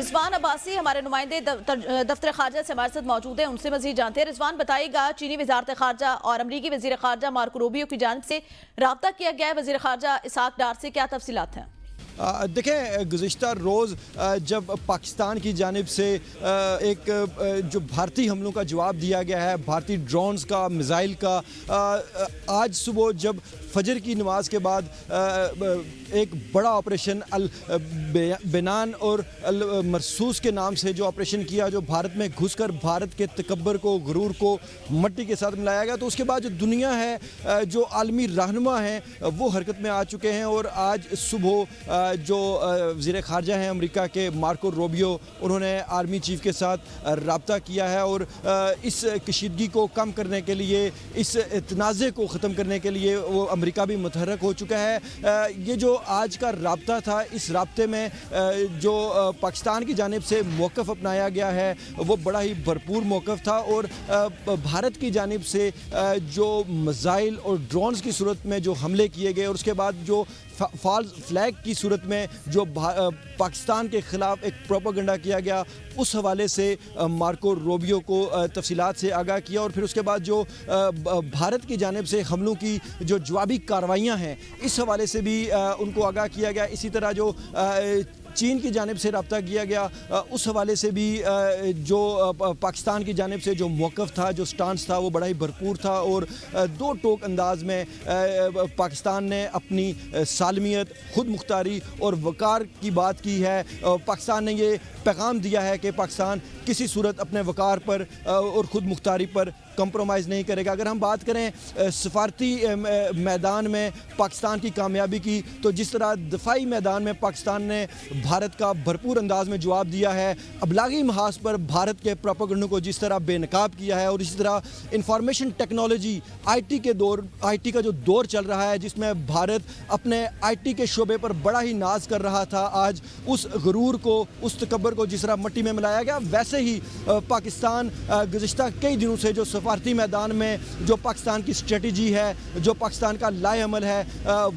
رضوان عباسی ہمارے نمائندے دفتر خارجہ سے ہمارے ساتھ موجود ہیں، ان سے مزید جانتے ہیں۔ رضوان بتائیے گا، چینی وزارت خارجہ اور امریکی وزیر خارجہ مارکو روبیو کی جانب سے رابطہ کیا گیا ہے وزیر خارجہ اسحاق ڈار سے، کیا تفصیلات ہیں؟ دیکھیں، گزشتہ روز جب پاکستان کی جانب سے ایک جو بھارتی حملوں کا جواب دیا گیا ہے، بھارتی ڈرونز کا، میزائل کا، آج صبح جب فجر کی نماز کے بعد ایک بڑا آپریشن البنان اور المرسوس کے نام سے جو آپریشن کیا، جو بھارت میں گھس کر بھارت کے تکبر کو، غرور کو مٹی کے ساتھ ملایا گیا، تو اس کے بعد جو دنیا ہے، جو عالمی رہنما ہیں، وہ حرکت میں آ چکے ہیں۔ اور آج صبح جو وزیر خارجہ ہیں امریکہ کے مارکو روبیو، انہوں نے آرمی چیف کے ساتھ رابطہ کیا ہے اور اس کشیدگی کو کم کرنے کے لیے، اس تنازع کو ختم کرنے کے لیے وہ امریکہ بھی متحرک ہو چکا ہے۔ یہ جو آج کا رابطہ تھا، اس رابطے میں جو پاکستان کی جانب سے موقف اپنایا گیا ہے وہ بڑا ہی بھرپور موقف تھا، اور بھارت کی جانب سے جو میزائل اور ڈرونز کی صورت میں جو حملے کیے گئے، اور اس کے بعد جو فالز فلیگ کی صورت میں جو پاکستان کے خلاف ایک پروپیگنڈا کیا گیا، اس حوالے سے مارکو روبیو کو تفصیلات سے آگاہ کیا۔ اور پھر اس کے بعد جو بھارت کی جانب سے حملوں کی جو جوابی کارروائیاں ہیں، اس حوالے سے بھی ان کو آگاہ کیا گیا۔ اسی طرح جو چین کی جانب سے رابطہ کیا گیا، اس حوالے سے بھی جو پاکستان کی جانب سے جو موقف تھا، جو سٹانس تھا، وہ بڑا ہی بھرپور تھا، اور دو ٹوک انداز میں پاکستان نے اپنی سالمیت، خود مختاری اور وقار کی بات کی ہے۔ پاکستان نے یہ پیغام دیا ہے کہ پاکستان کسی صورت اپنے وقار پر اور خود مختاری پر کمپرومائز نہیں کرے گا۔ اگر ہم بات کریں سفارتی میدان میں پاکستان کی کامیابی کی، تو جس طرح دفاعی میدان میں پاکستان نے بھارت کا بھرپور انداز میں جواب دیا ہے، ابلاغی محاذ پر بھارت کے پروپیگنڈے کو جس طرح بے نقاب کیا ہے، اور اسی طرح انفارمیشن ٹیکنالوجی، آئی ٹی کا جو دور چل رہا ہے، جس میں بھارت اپنے آئی ٹی کے شعبے پر بڑا ہی ناز کر رہا تھا، آج اس غرور کو، اس تکبر کو جس طرح مٹی میں ملایا گیا، ویسے ہی پاکستان گزشتہ کئی دنوں سے جو سفارتی میدان میں جو پاکستان کی اسٹریٹجی ہے، جو پاکستان کا لائے عمل ہے،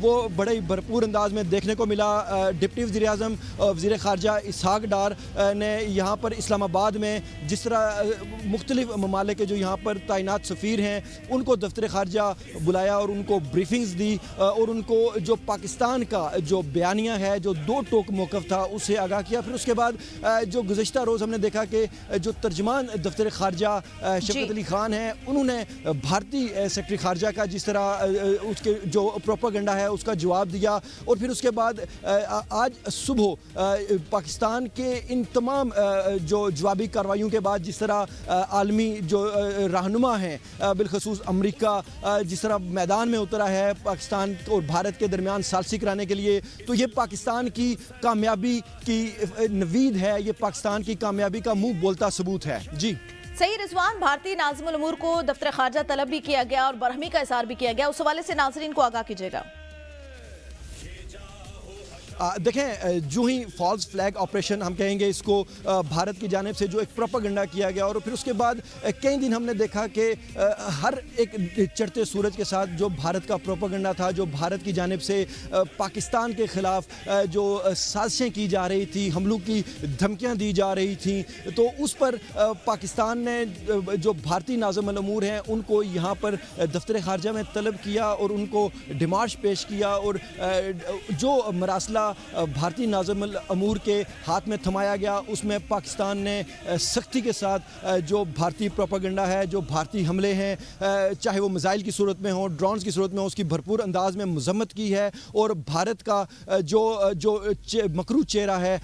وہ بڑے ہی بھرپور انداز میں دیکھنے کو ملا۔ ڈپٹی وزیر اعظم وزیر خارجہ اسحاق ڈار نے یہاں پر اسلام آباد میں جس طرح مختلف ممالک کے جو یہاں پر تعینات سفیر ہیں، ان کو دفتر خارجہ بلایا اور ان کو بریفنگز دی، اور ان کو جو پاکستان کا جو بیانیہ ہے، جو دو ٹوک موقف تھا، اس سے آگاہ کیا۔ پھر اس کے بعد جو گزشتہ روز ہم نے دیکھا کہ جو ترجمان دفتر خارجہ شفقت علی خان ہیں، انہوں نے بھارتی سیکرٹری خارجہ کا جس طرح اس کے جو پروپیگنڈا ہے اس کا جواب دیا، اور پھر اس کے بعد آج صبح پاکستان کے ان تمام جو جوابی کارروائیوں کے بعد جس طرح عالمی جو رہنما ہیں، بالخصوص امریکہ جس طرح میدان میں اترا ہے پاکستان اور بھارت کے درمیان ثالثی کرانے کے لیے، تو یہ پاکستان کی کامیابی کی نوید ہے، یہ پاکستان کی کامیابی کا منہ بولتا ثبوت ہے۔ جی صحیح رضوان، بھارتی ناظم الامور کو دفتر خارجہ طلب بھی کیا گیا اور برہمی کا اظہار بھی کیا گیا، اس حوالے سے ناظرین کو آگاہ کیجیے گا۔ دیکھیں، جو ہی فالز فلیگ آپریشن ہم کہیں گے اس کو، بھارت کی جانب سے جو ایک پروپیگنڈا کیا گیا، اور پھر اس کے بعد کئی دن ہم نے دیکھا کہ ہر ایک چڑھتے سورج کے ساتھ جو بھارت کا پروپیگنڈا تھا، جو بھارت کی جانب سے پاکستان کے خلاف جو سازشیں کی جا رہی تھی، حملوں کی دھمکیاں دی جا رہی تھیں، تو اس پر پاکستان نے جو بھارتی ناظم الامور ہیں ان کو یہاں پر دفتر خارجہ میں طلب کیا اور ان کو ڈیمارش پیش کیا، اور جو مراسلہ بھارتی ناظم الامور کے ہاتھ میں تھمایا گیا، اس میں پاکستان نے سختی کے ساتھ جو بھارتی پروپیگنڈا ہے، جو بھارتی حملے ہیں، چاہے وہ میزائل کی صورت میں ہوں، ڈرونز کی صورت میں ہوں، اس کی بھرپور انداز میں مذمت کی ہے، اور بھارت کا جو مکروہ چہرہ ہے